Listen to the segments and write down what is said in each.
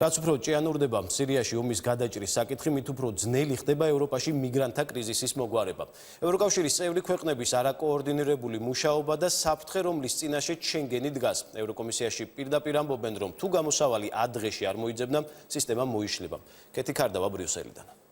რაც უფრო ჭიანურდება სირიაში ომის გადაჭრის საკითხი, მით უფრო ძნელი ხდება ევროპაში მიგრანტთა კრიზისის მოგვარება. ევროკავშირის წევრი ქვეყნების არაკოორდინირებული მუშაობა და საფრთხე, რომლის წინაშე შენგენი დგას. ევროკომისიაში პირდაპირ ამბობენ, რომ თუ გამოსავალი ადრეში არ მოიძებნა, სისტემა მოიშლება. კეთი ქარდავა ბრიუსელიდან.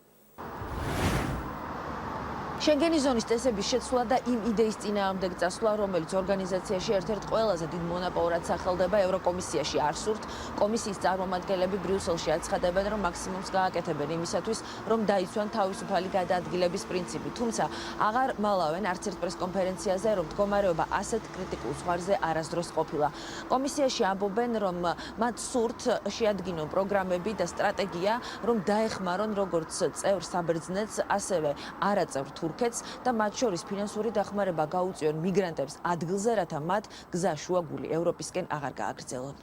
შენგენის ზონის წესების შეცვლა და იმ იდეის წინააღმდეგ წასვლა, რომელიც ორგანიზაციაში ერთ-ერთ ყველაზე დიდ მონოპოლად სახელდება ევროკომისიაში არ სურთ, კომისიის წარმომადგენლები ბრიუსელში აცხადებენ, რომ მაქსიმუმს გააკეთებენ იმისათვის, რომ დაიცვან თავისუფალი გადაადგილების პრინციპი. თუმცა აღარ მალავენ არც ერთ პრესკონფერენციაზე, რომ მდგომარეობა ასეთ კრიტიკულ ზღვარზე არასდროს ყოფილა. კომისიაში ამბობენ, რომ მათ სურთ შეადგინონ პროგრამები და სტრატეგია, რომ დაეხმარონ როგორც წევრ საბერძნეთს, ასევე არაწევრ და მათ შორის ფინანსური დახმარება გაუწიონ მიგრანტებს ადგილზე, რათა მათ გზა შუაგული ევროპისკენ აღარ გააგრძელონ.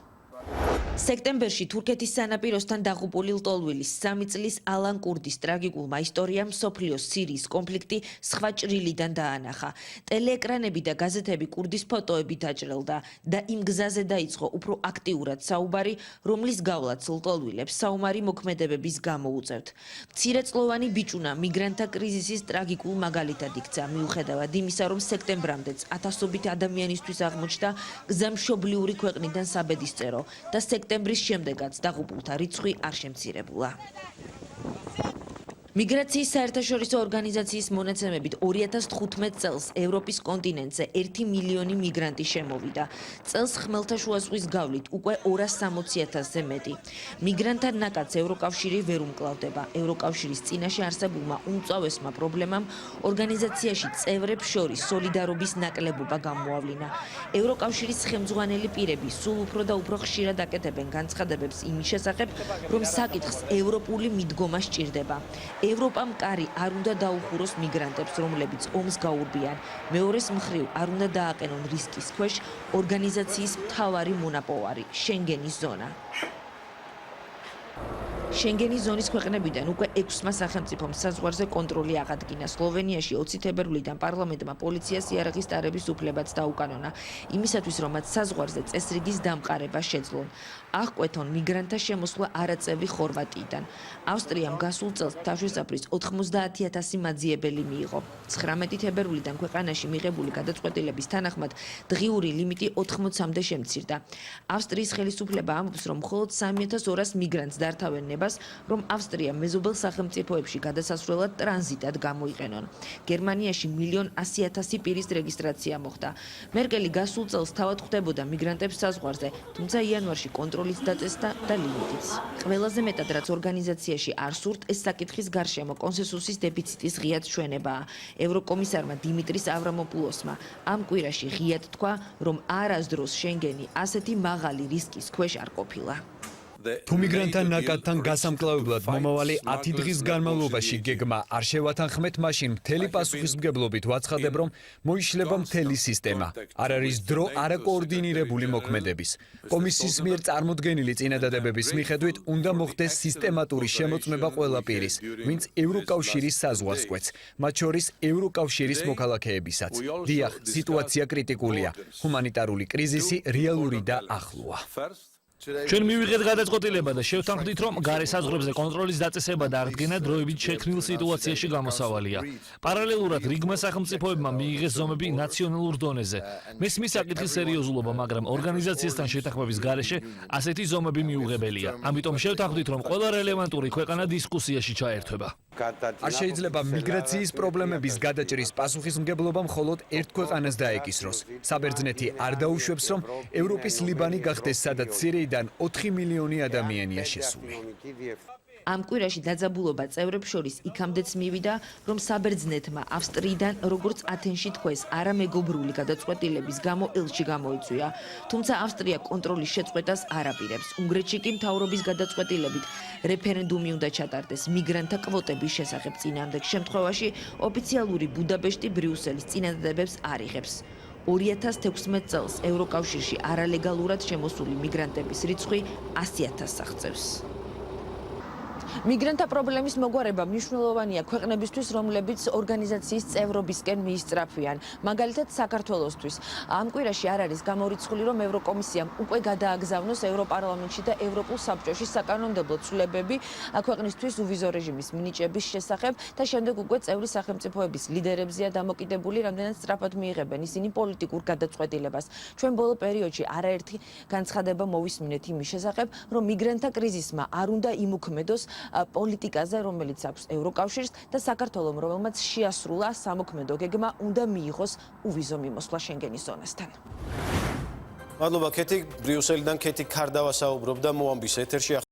სექტემბერში თურქეთის სანაპიროსთან დაღუპული ლტოლვილის 3 წლის ალან კურდის ტრაგიკულმა ისტორიამ მსოფლიოს სირიის კონფლიქტი სხვა ჭრილიდან დაანახა. ტელეეკრანები და გაზეთები კურდის ფოტოებით დაჭრილდა და იმ გზაზე დაიწყო უფრო აქტიურად საუბარი, რომლის გავლაც ლტოლვილებს საომარი მოქმედებების გამოუწევთ. მცირეწლოვანი ბიჭუნა მიგრანტთა კრიზისის ტრაგიკულ მაგალითად იქცა, მიუხედავად იმისა, რომ სექტემბრამდეც ათასობით ადამიანისთვის აღმოჩნდა გზა მშობლიური ქვეყნიდან საბედისწერო და სექტემბრის შემდეგაც დაღუპულთა რიცხვი არ შემცირებულა. მიგრაციის საერთაშორისო ორგანიზაციის მონაცემებით 2015 წელს ევროპის კონტინენტზე 1 მილიონი მიგრანტი შემოვიდა. წელს ხმელთაშუა ზღვის გავლით უკვე 260,000-ზე მეტი. მიგრანტთა ნაკადს ევროკავშირი ვერ უმკლავდება. ევროკავშირის წინაშე არსებულმა უმწვავესმა პრობლემამ ორგანიზაციაში წევრებს შორის სოლიდარობის ნაკლებობა გამოავლინა. ევროკავშირის ხელმძღვანელი პირები სულ უფრო და უფრო ხშირად აკეთებენ განცხადებებს იმის შესახებ, რომ საკითხს ევროპული მიდგომა სჭირდება. ევროპამ კარი არ უნდა დაუხუროს მიგრანტებს, რომლებიც ომს გაურბიან. მეორეს მხრივ არ უნდა დააყენონ რისკის ქვეშ ორგანიზაციის მთავარი მონაპოვარი შენგენის ზონა. შენგენის ზონის ქვეყნებიდან უკვე 6-მა სახელმწიფომ საზღვარზე კონტროლი აღადგინა. სლოვენიაში 20 თებერვლიდან პარლამენტმა პოლიციას იარაღის დარების უფლებაც დაუკანონა, იმისათვის, რომ მათ საზღვარზე წესრიგის დამყარება შეძლონ. აღკვეთონ მიგრანტთა შემოსვლა არაწევრი ხორვატიიდან. ავსტრიამ გასულ წელს თავშესაფრის 90,000 მაძიებელი მიიღო. 19 თებერვლიდან ქვეყანაში მიღებული გადაწყვეტილების თანახმად დღიური ლიმიტი 80-მდე შემცირდა. ავსტრიის ხელისუფლება ამბობს, რომ მხოლოდ 3,200 მიგრანტს დართავენ ნებას, რომ ავსტრია მეზობელ სახელმწიფოებში გადასასვლელად ტრანზიტად გამოიყენონ. გერმანიაში 1,100,000 პირის რეგისტრაცია მოხდა. მერკელი გასულ წელს თავად ხვდებოდა მიგრანტებს საზღვარზე, თუმცა იანვარში კონტროლის დაწესდა და ლიმიტიც. ყველაზე მეტად რაც ორგანიზაციაში არ სურთ, ეს საკითხის გარშემო კონსენსუსის დეფიციტის ღიად ჩვენებაა. ევროკომისარმა დიმიტრის ავრამოპულოსმა ამ კვირაში ღიად თქვა, რომ არასდროს შენგენი ასეთი მაღალი რისკის ქვეშ არ ყოფილა. თუ მიგრანტთა ნაკადთან გასამკლავებლად მომავალი 10 დღის განმავლობაში გეგმა არ შევათანხმეთ, მაშინ მთელი პასუხისმგებლობით ვაცხადებ, რომ მოიშლება მთელი სისტემა. არ არის დრო არაკოორდინირებული მოქმედების. კომისიის მიერ წარმოდგენილი წინადადებების მიხედვით უნდა მოხდეს სისტემატური შემოწმება ყველა პირის, ვინც ევროკავშირის საზღვარს კვეთს, მათ შორის ევროკავშირის მოქალაქეებისაც. დიახ, სიტუაცია კრიტიკულია. ჰუმანიტარული კრიზისი რეალური და ახლოა. ჩვენ მივიღეთ გადაწყვეტილება და შევთანხმდით, რომ გარე საზღვრებზე კონტროლის დაწესება და აღდგენა დროებით შექმნილ სიტუაციაში გამოსავალია. პარალელურად რიგმა სახელმწიფოებმა მიიღეს ზომები ნაციონალურ დონეზე. მესმის საკითხის სერიოზულობა, მაგრამ ორგანიზაციასთან შეთანხმების გარეშე ასეთი ზომები მიუღებელია. ამიტომ შევთანხმდით, რომ ყველა რელევანტური ქვეყანა დისკუსიაში ჩაერთვება. არ შეიძლება მიგრაციის პრობლემების გადაჭრის პასუხისმგებლობა მხოლოდ ერთ ქვეყანას დაეკისროს. საბერძნეთი არ დაუშვებს, რომ ევროპის ლიბანი გახდეს, სადაც სირიიდან 4 მილიონი ადამიანია შესული. ამ კვირაში დაძაბულობა წევრებს შორის იქამდეც მივიდა, რომ საბერძნეთმა ავსტრიიდან, როგორც ათენში თქვეს, არამეგობრული გადაწყვეტილების გამო ელჩი გამოიწვია. თუმცა ავსტრია კონტროლის შეწყვეტას არ აპირებს. უნგრეთში კი მთავრობის გადაწყვეტილებით რეფერენდუმი უნდა ჩატარდეს მიგრანტთა კვოტების შესახებ. წინააღმდეგ შემთხვევაში ოფიციალური ბუდაპეშტი ბრიუსელის წინადადებებს არ იღებს. 2016 წელს ევროკავშირში არალეგალურად შემოსული მიგრანტების რიცხვი 100,000-ს აღწევს. მიგრანტთა პრობლემის მოგვარება მნიშვნელოვანია ქვეყნებისთვის, რომლებიც ორგანიზაციის წევრობისკენ მიისწრაფვიან. მაგალითად, საქართველოსთვის. ამ კვირაში არ არის გამორიცხული, რომ ევროკომისიამ უკვე გადააგზავნოს ევროპარლამენტში და ევროპულ საბჭოში საკანონმდებლო ცვლილებები ქვეყნისთვის უვიზო რეჟიმის მინიჭების შესახებ და შემდეგ უკვე წევრი სახელმწიფოების ლიდერებზეა დამოკიდებული, რამდენად სწრაფად მიიღებენ ისინი პოლიტიკურ გადაწყვეტილებას. ჩვენ ბოლო პერიოდში არაერთი განცხადება მოვისმინეთ იმის შესახებ, რომ მიგრანტთა კრიზისმა არ უნდა იმუქმედოს პოლიტიკაზე, რომელიც აქვს ევროკავშირს და საქართველომ, რომელმაც შეასრულა სამოქმედო გეგმა, უნდა მიიღოს უვიზო მიმოსვლა შენგენის ზონასთან. მადლობა ქეთი, ბრიუსელიდან ქეთი ქარდავა საუბრობდა მოამბის ეთერში.